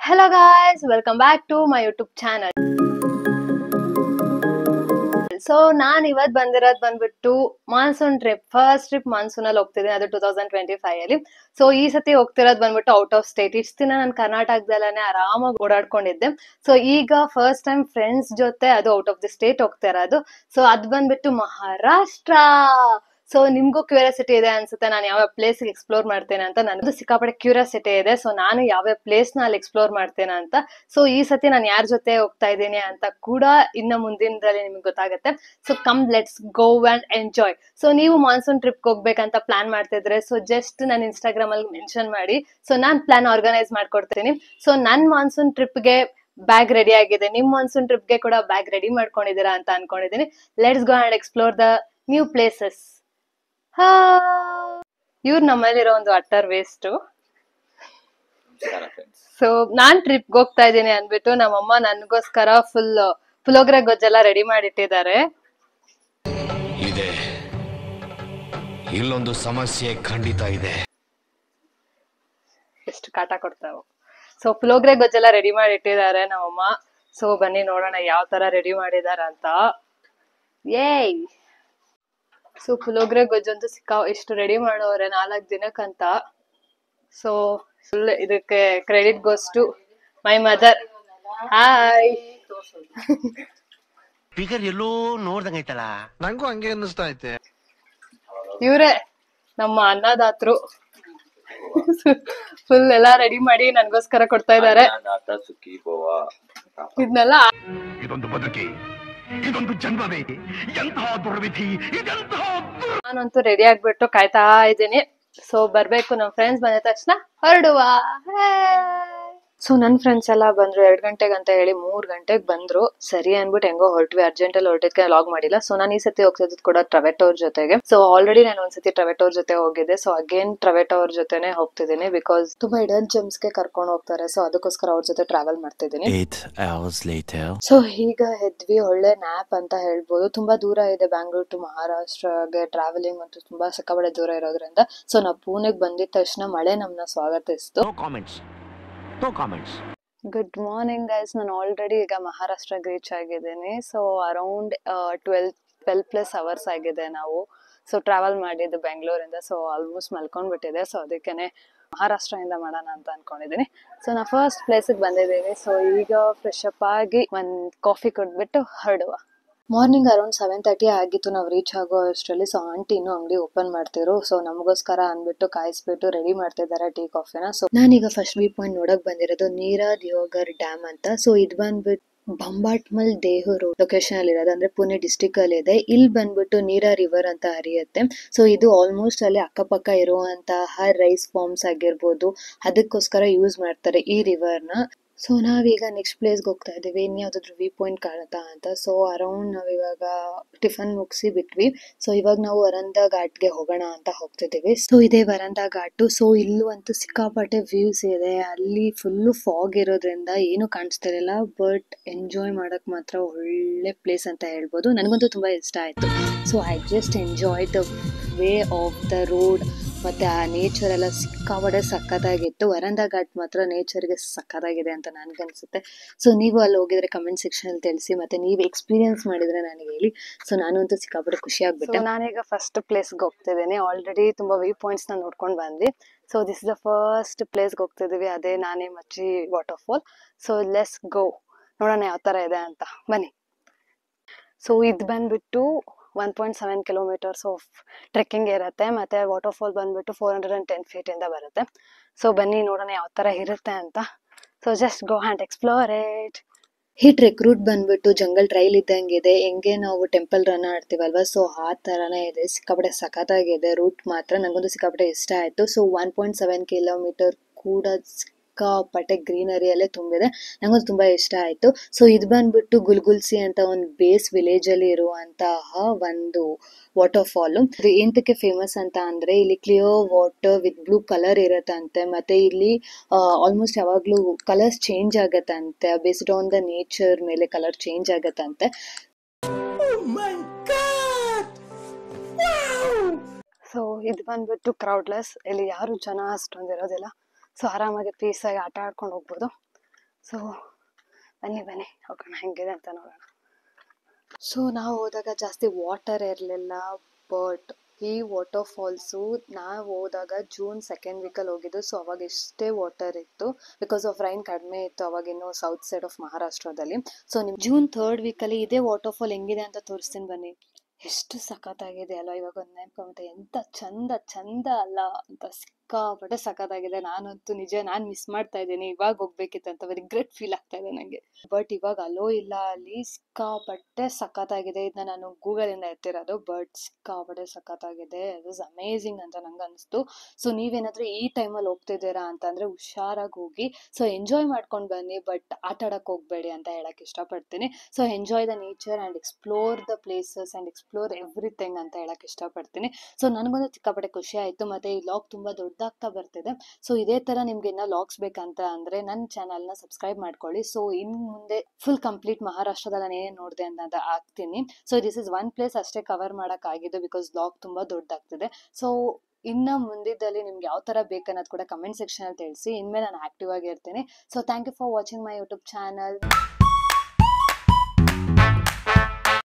Hello guys, welcome back to my YouTube channel. So ನಾನು ಇವತ್ತು ಬಂದಿರೋದು ಬಂದ್ಬಿಟ್ಟು monsoon trip. First trip monsoon ಅಲ್ಲಿ ಹೋಗ್ತಿದ್ದೀನಿ, ಅದು 2025 ಅಲ್ಲಿ. ಸೊ ಈ ಸತಿ ಹೋಗ್ತಿರೋದು ಬಂದ್ಬಿಟ್ಟು ಔಟ್ ಆಫ್ ಸ್ಟೇಟ್. ಇಷ್ಟು ದಿನ ನಾನು ಕರ್ನಾಟಕದಲ್ಲೇ ಆರಾಮಾಗಿ ಓಡಾಡ್ಕೊಂಡಿದ್ದೆ. ಸೊ ಈಗ ಫಸ್ಟ್ ಟೈಮ್ ಫ್ರೆಂಡ್ಸ್ ಜೊತೆ ಅದು ಔಟ್ ಆಫ್ ದಿ ಸ್ಟೇಟ್ ಹೋಗ್ತಾ ಇರೋದು. ಸೊ ಅದು ಬಂದ್ಬಿಟ್ಟು ಮಹಾರಾಷ್ಟ್ರ. ಸೊ ನಿಮ್ಗೂ ಕ್ಯೂರಿಯಾಸಿಟಿ ಇದೆ ಅನ್ಸುತ್ತೆ ನಾನು ಯಾವ ಪ್ಲೇಸ್ ಎಕ್ಸ್ಪ್ಲೋರ್ ಮಾಡ್ತೇನೆ ಅಂತ. ನನಗೂ ಸಿಕ್ಕಾಪಟ್ಟೆ ಕ್ಯೂರಿಯಾಸಿಟಿ ಇದೆ. ಸೊ ನಾನು ಯಾವ ಪ್ಲೇಸ್ ನ ಅಲ್ಲಿ ಎಕ್ಸ್ಪ್ಲೋರ್ ಮಾಡ್ತೇನೆ ಅಂತ. ಸೊ ಈ ಸತಿ ನಾನು ಯಾರ ಜೊತೆ ಹೋಗ್ತಾ ಇದ್ದೀನಿ ಅಂತ ಕೂಡ ಇನ್ನ ಮುಂದಿನದಲ್ಲಿ ನಿಮ್ಗೆ ಗೊತ್ತಾಗುತ್ತೆ. So come let's go and enjoy. So ನೀವು ಮಾನ್ಸೂನ್ ಟ್ರಿಪ್ ಹೋಗ್ಬೇಕಂತ ಪ್ಲಾನ್ ಮಾಡ್ತಿದ್ರೆ ಸೊ ಜಸ್ಟ್ ನಾನು ಇನ್ಸ್ಟಾಗ್ರಾಮ್ ಅಲ್ಲಿ ಮೆನ್ಷನ್ ಮಾಡಿ. ಸೊ ನಾನ್ ಪ್ಲಾನ್ ಆರ್ಗನೈಸ್ ಮಾಡ್ಕೊಡ್ತೀನಿ. ಸೊ ನನ್ ಮಾನ್ಸೂನ್ ಟ್ರಿಪ್ಗೆ ಬ್ಯಾಗ್ ರೆಡಿ ಆಗಿದೆ, ನಿಮ್ ಮಾನ್ಸೂನ್ ಟ್ರಿಪ್ಗೆ ಕೂಡ ಬ್ಯಾಗ್ ರೆಡಿ ಮಾಡ್ಕೊಂಡಿದ್ದೀರಾ ಅಂತ ಅನ್ಕೊಂಡಿದೀನಿ. Let's go and explore the new places. ಇವ್ರು ನಮ್ಮಲ್ಲಿರೋ ಒಂದು ಅಟ್ಟರ್ ವೇಸ್ಟ್. ಸೊ ನಾನ್ ಟ್ರಿಪ್ ಹೋಗ್ತಾ ಇದ್ದೀನಿ ಅನ್ಬಿಟ್ಟು ನಮ್ಮಮ್ಮ ನನ್ಗೋಸ್ಕರ ಫುಲ್ ಪುಲೋಗ್ರೆ ಗೊಜ್ಜೆಲ್ಲ ರೆಡಿ ಮಾಡಿಟ್ಟಿದ್ದಾರೆ. ಇದೆ ಇಲ್ಲೊಂದು ಸಮಸ್ಯೆ ಖಂಡಿತ ಇದೆ. ಎಷ್ಟು ಕಾಟ ಕೊಡ್ತಾವ. ಸೊ ಪುಲೋಗ್ರೆ ಗೊಜ್ಜೆಲ್ಲ ರೆಡಿ ಮಾಡಿಟ್ಟಿದ್ದಾರೆ ನಮ್ಮಮ್ಮ. ಸೊ ಬನ್ನಿ ನೋಡೋಣ ಯಾವ ತರ ರೆಡಿ ಮಾಡಿದಾರ ಅಂತ. ಏಯ್, ಸೊ ಪುಲೋಗ್ರೆ ಗೊಜ್ಜಂತೂ ಎಷ್ಟು ರೆಡಿ ಮಾಡೋರೆ 4 ದಿನಕ್ಕಂತ. ಸೊ ಫುಲ್ ಇದಕ್ಕೆ credit goes to my mother. Hi. Figure ಎಲ್ಲೋ ನೋಡ್ದಂಗೈತಲ್ಲ, ನಂಗೂ ಹಂಗೆ ಅನ್ನಿಸ್ತಾ ಐತೆ. ಇವ್ರೆ ನಮ್ಮ ಅನ್ನದಾತ್ರು. ಫುಲ್ ಎಲ್ಲಾ ರೆಡಿ ಮಾಡಿ ನನ್ಗೋಸ್ಕರ ಕೊಡ್ತಾ ಇದಾರೆ. ಇದನ್ನೆಲ್ಲ ಇದೊಂದು ಬದುಕಿ, ಇದೊಂದು ಜನ್ಮವೇ, ಎಂತಹ ದುರ್ವಿಧಿ ಇದೆಂತಹ. ನಾನಂತೂ ರೆಡಿ ಆಗ್ಬಿಟ್ಟು ಕಾಯ್ತಾ ಇದ್ದೀನಿ. ಸೊ ಬರ್ಬೇಕು, ನಮ್ ಫ್ರೆಂಡ್ಸ್ ಬಂದ ತಕ್ಷಣ ಹೊರಡುವ. ಸೊ ನನ್ ಫ್ರೆಂಡ್ಸ್ ಎಲ್ಲ ಬಂದ್ರು 2 ಗಂಟೆಗೆ ಅಂತ ಹೇಳಿ 3 ಗಂಟೆಗೆ ಬಂದ್ರು. ಸರಿ ಅನ್ಬಿಟ್ಟು ಹೆಂಗೋ ಹೊರಟ್ವಿ. ಅರ್ಜೆಂಟ್ ಅಲ್ಲಿ ಹೊರಟಿದ್ಕೆ ಲಾಗ್ ಮಾಡಿಲ್ಲ. ಸೊ ನಾನು ಈ ಸತಿ ಹೋಗ್ತಿದ್ದು ಕೂಡ ಟ್ರವೆಟ್ ಅವ್ರ ಜೊತೆಗೆ. ಸೊ ಆಲ್ರೆಡಿ ನಾನು ಒಂದ್ಸತಿ ಟ್ರವೆಟ್ ಅವ್ರ ಜೊತೆ ಹೋಗಿದ್ದೆ. ಸೊ ಅಗೇನ್ ಟ್ರವೆಟ್ ಅವ್ರ ಜೊತೆನೆ ಹೋಗ್ತಿದ್ದೀನಿ ಬಿಕಾಸ್ ತುಂಬಾ ಹಿಡನ್ ಜೆಮ್ಸ್ ಗೆ ಕರ್ಕೊಂಡು ಹೋಗ್ತಾರೆ. ಸೊ ಅದಕ್ಕೋಸ್ಕರ ಅವ್ರ ಜೊತೆ ಟ್ರಾವೆಲ್ ಮಾಡ್ತಿದ್ದೀನಿ. 8 hours later. ಸೊ ಈಗ ಎದ್ವಿ, ಒಳ್ಳೆ ನ್ಯಾಪ್ ಅಂತ ಹೇಳ್ಬೋದು. ತುಂಬಾ ದೂರ ಇದೆ ಬ್ಯಾಂಗ್ಳೂರ್ ಟು ಮಹಾರಾಷ್ಟ್ರಗೆ. ಟ್ರಾವೆಲಿಂಗ್ ಅಂತೂ ತುಂಬಾ ಸಿಕ್ಕಾಪಟ್ಟೆ ದೂರ ಇರೋದ್ರಿಂದ ಸೊ ನಾವು ಪುಣೆಗೆ ಬಂದಿದ ತಕ್ಷಣ ಮಳೆ ನಮ್ನ ಸ್ವಾಗತಿಸ್ತು. Good morning guys. ನಾನು ಆಲ್ರೆಡಿ ಈಗ ಮಹಾರಾಷ್ಟ್ರಗೆ ರೀಚ್ ಆಗಿದ್ದೀನಿ. ಸೊ ಅರೌಂಡ್ 12+ ಅವರ್ಸ್ ಆಗಿದೆ ನಾವು ಸೊ ಟ್ರಾವೆಲ್ ಮಾಡಿದ್ದು ಬೆಂಗಳೂರಿಂದ. So almost ಮಲ್ಕೊಂಡ್ಬಿಟ್ಟಿದೆ. ಸೊ ಅದಕ್ಕೇನೆ ಮಹಾರಾಷ್ಟ್ರದಿಂದ ಮಾಡೋಣ ಅಂತ ಅನ್ಕೊಂಡಿದ್ದೀನಿ. ಸೊ ನಾ ಫಸ್ಟ್ ಪ್ಲೇಸಿಗೆ ಬಂದಿದ್ದೀನಿ. ಸೊ ಈಗ ಫ್ರೆಶ್ ಅಪ್ ಆಗಿ ಒಂದ್ ಕಾಫಿ ಕುಡ್ಬಿಟ್ಟು ಹೊರಡುವ. ಮಾರ್ನಿಂಗ್ ಅರೌಂಡ್ 7:30 ಆಗಿತ್ತು ನಾವು ರೀಚ್ ಆಗೋ ಅಷ್ಟರಲ್ಲಿ. ಸೊ ಆಂಟಿ ಇನ್ನೂ ಅಂಗಡಿ ಓಪನ್ ಮಾಡ್ತಿರು. ಸೊ ನಮಗೋಸ್ಕರ ಅಂದ್ಬಿಟ್ಟು ಕಾಯಿಸ್ಬಿಟ್ಟು ರೆಡಿ ಮಾಡ್ತಿದ್ದಾರೆ ಟೀ ಕಾಫಿನ. ಸೊ ನಾನೀಗ ಫಸ್ಟ್ ವ್ಯೂ ಪಾಯಿಂಟ್ ನೋಡಕ್ ಬಂದಿರೋದು ನೀರಾ ದಿಯೋಗರ್ ಡ್ಯಾಮ್ ಅಂತ. ಸೊ ಇದು ಬಂದ್ಬಿಟ್ಟು ಬಂಬಾಟ್ಮಲ್ ದೇಹೂರು ಲೊಕೇಶನ್ ಅಲ್ಲಿ ಇರೋದು, ಅಂದ್ರೆ ಪುಣೆ ಡಿಸ್ಟಿಕ್ ಅಲ್ಲಿ ಇದೆ. ಇಲ್ಲಿ ಬಂದ್ಬಿಟ್ಟು ನೀರಾ ರಿವರ್ ಅಂತ ಹರಿಯುತ್ತೆ. ಸೊ ಇದು ಆಲ್ಮೋಸ್ಟ್ ಅಲ್ಲಿ ಅಕ್ಕಪಕ್ಕ ಇರುವಂತಹ ರೈಸ್ ಫಾರ್ಮ್ಸ್ ಆಗಿರ್ಬೋದು, ಅದಕ್ಕೋಸ್ಕರ ಯೂಸ್ ಮಾಡ್ತಾರೆ ಈ ರಿವರ್ನ. ಸೊ ನಾವೀಗ ನೆಕ್ಸ್ಟ್ ಪ್ಲೇಸ್ಗೆ ಹೋಗ್ತಾ ಇದೀವಿ. ಇನ್ಯಾವ್ದಾದ್ರು ವ್ಯೂ ಪಾಯಿಂಟ್ ಕಾಣುತ್ತಾ ಅಂತ. ಸೊ ಅರೌಂಡ್ ನಾವಿವಾಗ ಟಿಫನ್ ಮುಗಿಸಿ ಬಿಟ್ವಿ. ಸೊ ಇವಾಗ ನಾವು ವರಂದಾ ಘಾಟ್ಗೆ ಹೋಗೋಣ ಅಂತ ಹೋಗ್ತಿದೀವಿ. ಸೊ ಇದೇ ವರಂದಾ ಘಾಟು. ಸೊ ಇಲ್ಲೂ ಅಂತೂ ಸಿಕ್ಕಾಪಟ್ಟೆ ವ್ಯೂಸ್ ಇದೆ. ಅಲ್ಲಿ ಫುಲ್ಲು ಫಾಗ್ ಇರೋದ್ರಿಂದ ಏನು ಕಾಣಿಸ್ತಿರಲಿಲ್ಲ, ಬಟ್ ಎಂಜಾಯ್ ಮಾಡಕ್ ಮಾತ್ರ ಒಳ್ಳೆ ಪ್ಲೇಸ್ ಅಂತ ಹೇಳ್ಬೋದು. ನನಗಂತೂ ತುಂಬಾ ಇಷ್ಟ ಆಯ್ತು. So I just enjoy the way of the road. ಮತ್ತೆ ಆ ನೇಚರ್ ಎಲ್ಲ ಸಿಕ್ಕಾಪಟ್ಟೆ ಸಕ್ಕತ್ತಾಗಿತ್ತು. ವರಂದಾ ಘಾಟ್ ಮಾತ್ರ ನೇಚರ್ಗೆ ಸಕ್ಕತ್ತಾಗಿದೆ ಅಂತ ನನ್ಗನ್ಸುತ್ತೆ. ಸೊ ನೀವು ಅಲ್ಲಿ ಹೋಗಿದ್ರೆ ಕಮೆಂಟ್ ಸೆಕ್ಷನ್ ಅಲ್ಲಿ ತಿಳಿಸಿ, ಮತ್ತೆ ನೀವು ಎಕ್ಸ್ಪೀರಿಯನ್ಸ್ ಮಾಡಿದ್ರೆ ನನಗೆ ಹೇಳಿ. ಸೊ ನಾನು ಅಂತೂ ಸಿಕ್ಕಾಪಟ್ಟೆ ಖುಷಿ ಆಗ್ಬಿಟ್ಟೆ. ನಾನೀಗ ಫಸ್ಟ್ ಪ್ಲೇಸ್ಗೆ ಹೋಗ್ತಿದ್ದೀನಿ. ಆಲ್ರೆಡಿ ತುಂಬಾ ವ್ಯೂ ಪಾಯಿಂಟ್ಸ್ ನ ನೋಡ್ಕೊಂಡು ಬಂದ್ವಿ. So this is the first ಪ್ಲೇಸ್ಗೆ ಹೋಗ್ತಿದೀವಿ, ಅದೇ ನಾನೇ ಮಚ್ಚಿ waterfall. So let's go, ನೋಡೋಣ ಯಾವ ತರ ಇದೆ ಅಂತ. ಬನ್ನಿ. ಸೊ ಇದು ಬಂದ್ಬಿಟ್ಟು 1.7 ಕಿಲೋಮೀಟರ್ಸ್ ಆಫ್ ಟ್ರೆಕ್ಕಿಂಗ್ ಇರುತ್ತೆ. ಮತ್ತೆ ವಾಟರ್ ಫಾಲ್ ಬಂದ್ಬಿಟ್ಟು 410 feet ಇಂದ ಬರುತ್ತೆ. ಸೊ ಬನ್ನಿ ನೋಡೋಣ ಯಾವ ತರ ಇರುತ್ತೆ ಅಂತ. So just go and explore it. ಈ ಟ್ರೆಕ್ ರೂಟ್ ಬಂದ್ಬಿಟ್ಟು ಜಂಗಲ್ ಟ್ರೈಲ್ ಇದ್ದಂಗಿದೆ. ಹೆಂಗೆ ನಾವು ಟೆಂಪಲ್ ರನ್ ಆಡ್ತೀವಲ್ವಾ, ಸೊ ಆ ತರಾನೇ ಇದೆ. ಸಿಕ್ಕಾಪಟ್ಟೆ ಸಖತ್ತಾಗಿದೆ ರೂಟ್ ಮಾತ್ರ. ನನಗೊಂದು ಸಿಕ್ಕಾಪಟ್ಟೆ ಇಷ್ಟ ಆಯ್ತು. ಸೊ 1.7 ಕಿಲೋಮೀಟರ್ ಕೂಡ ಸಿಕ್ಕಾಪಟ್ಟೆ ಗ್ರೀನರಿಯಲ್ಲೇ ತುಂಬಿದೆ. ನಂಗೊಂದು ತುಂಬಾ ಇಷ್ಟ ಆಯ್ತು. ಸೊ ಇದು ಬಂದ್ಬಿಟ್ಟು ಗುಲ್ಗುಲ್ಸಿ ಅಂತ ಒಂದು ಬೇಸ್ ವಿಲೇಜ್ ಅಲ್ಲಿ ಇರುವಂತಹ ಒಂದು ವಾಟರ್ ಫಾಲ್. ಇದು ಎಂತಕ್ಕೆ ಫೇಮಸ್ ಅಂತ ಅಂದ್ರೆ ಇಲ್ಲಿ clear water with blue colour ಇರತ್ತಂತೆ. ಮತ್ತೆ ಇಲ್ಲಿ ಆಲ್ಮೋಸ್ಟ್ ಯಾವಾಗ್ಲೂ ಕಲರ್ಸ್ ಚೇಂಜ್ ಆಗತ್ತಂತೆ. ಬೇಸ್ಡ್ ಆನ್ ದ ನೇಚರ್ ಮೇಲೆ ಕಲರ್ ಚೇಂಜ್ ಆಗತ್ತಂತೆ. ಸೊ ಇದು ಬಂದ್ಬಿಟ್ಟು ಕ್ರೌಡ್ಲೆಸ್. ಇಲ್ಲಿ ಯಾರು ಜನ ಅಷ್ಟೊಂದಿರೋದಿಲ್ಲ. ಸೊ ಆರಾಮಾಗಿ ಪೀಸ್ ಆಗಿ ಆಟ ಆಡ್ಕೊಂಡು ಹೋಗ್ಬೋದು. ಸೊ ಬನ್ನಿ ಹೋಗೋಣ ಹೆಂಗಿದೆ ಅಂತ ನೋಡೋಣ. ಸೊ ನಾವು ಹೋದಾಗ ಜಾಸ್ತಿ ವಾಟರ್ ಇರಲಿಲ್ಲ, ಬಟ್ ಈ ವಾಟರ್ ಫಾಲ್ಸು ನಾವು ಹೋದಾಗ ಜೂನ್ 2nd ವೀಕಲ್ಲಿ ಹೋಗಿದ್ದು. ಸೊ ಅವಾಗ ಎಷ್ಟೇ ವಾಟರ್ ಇತ್ತು, ಬಿಕಾಸ್ ಆಫ್ ರೈನ್ ಕಡಿಮೆ ಇತ್ತು ಅವಾಗಿನ್ನು ಸೌತ್ ಸೈಡ್ ಆಫ್ ಮಹಾರಾಷ್ಟ್ರದಲ್ಲಿ. ಸೊ ನಿಮ್ ಜೂನ್ 3rd ವೀಕಲ್ಲಿ ಇದೇ ವಾಟರ್ ಫಾಲ್ ಹೆಂಗಿದೆ ಅಂತ ತೋರಿಸ್ತೀನಿ ಬನ್ನಿ. ಎಷ್ಟು ಸಖತ್ತಾಗಿದೆ ಅಲ್ಲ, ಇವಾಗ ಒಂದು ನೆನಪು ಎಂತ ಚಂದ ಅಲ್ಲ ಅಂತ, ಸಿಕ್ಕಾಪಟ್ಟೆ ಸಖತ್ತಾಗಿದೆ. ನಾನಂತೂ ನಿಜ ನಾನು ಮಿಸ್ ಮಾಡ್ತಾ ಇದ್ದೀನಿ, ಇವಾಗ ಹೋಗ್ಬೇಕಿತ್ತು ಅಂತ ರಿಗ್ರೆಟ್ ಫೀಲ್ ಆಗ್ತಾ ಇದೆ ನನಗೆ. ಬಟ್ ಇವಾಗ ಅಲೋ ಇಲ್ಲ ಅಲ್ಲಿ, ಸಿಕ್ಕಾಪಟ್ಟೆ ಸಖತ್ತಾಗಿದೆ. ಇದನ್ನ ನಾನು ಗೂಗಲ್ ಇಂದ ಎತ್ತಿರೋದು, ಬಟ್ ಸಿಕ್ಕಾಪಟ್ಟೆ ಸಖತ್ತಾಗಿದೆ. ಇಟ್ ಇಸ್ ಅಮೇಝಿಂಗ್ ಅಂತ ನಂಗೆ ಅನಿಸ್ತು. ಸೊ ನೀವೇನಾದ್ರೂ ಈ ಟೈಮಲ್ಲಿ ಹೋಗ್ತಿದ್ದೀರಾ ಅಂತಂದ್ರೆ ಹುಷಾರಾಗಿ ಹೋಗಿ, ಸೊ ಎಂಜಾಯ್ ಮಾಡ್ಕೊಂಡು ಬನ್ನಿ, ಬಟ್ ಆಟ ಆಡಕ್ಕೆ ಹೋಗ್ಬೇಡಿ ಅಂತ ಹೇಳಕ್ ಇಷ್ಟಪಡ್ತೀನಿ. So enjoy the nature and explore the places and explore everything ಅಂತ ಹೇಳಕ್ ಇಷ್ಟಪಡ್ತೀನಿ. ಸೊ ನನಗೊಂದು ಸಿಕ್ಕಾಪಟ್ಟೆ ಖುಷಿ ಆಯಿತು, ಮತ್ತು ಈ ಲಾಗ್ ತುಂಬ ದೊಡ್ಡದಾಗ್ತಾ ಬರ್ತಿದೆ. ಸೊ ಇದೇ ಥರ ನಿಮ್ಗೆ ಇನ್ನೂ ಲಾಗ್ಸ್ ಬೇಕಂತ ಅಂದರೆ ನನ್ನ ಚಾನಲ್ನ ಸಬ್ಸ್ಕ್ರೈಬ್ ಮಾಡ್ಕೊಳ್ಳಿ. ಸೊ ಇನ್ನು ಮುಂದೆ ಫುಲ್ ಕಂಪ್ಲೀಟ್ ಮಹಾರಾಷ್ಟ್ರದಲ್ಲಿ ನಾನು ಏನೇನು ನೋಡಿದೆ ಅಂತ ಆಗ್ತೀನಿ. So this is one place ಅಷ್ಟೇ ಕವರ್ ಮಾಡೋಕ್ಕಾಗಿದ್ದು, ಬಿಕಾಸ್ ಲಾಗ್ ತುಂಬ ದೊಡ್ಡದಾಗ್ತಿದೆ. ಸೊ ಇನ್ನು ಮುಂದಿದ್ದಲ್ಲಿ ನಿಮ್ಗೆ ಯಾವ ಥರ ಬೇಕನ್ನೋದು ಕೂಡ ಕಮೆಂಟ್ ಸೆಕ್ಷನಲ್ಲಿ ತಿಳಿಸಿ. ಇನ್ಮೇಲೆ ನಾನು ಆ್ಯಕ್ಟಿವ್ ಆಗಿರ್ತೀನಿ. So thank you for watching my YouTube channel.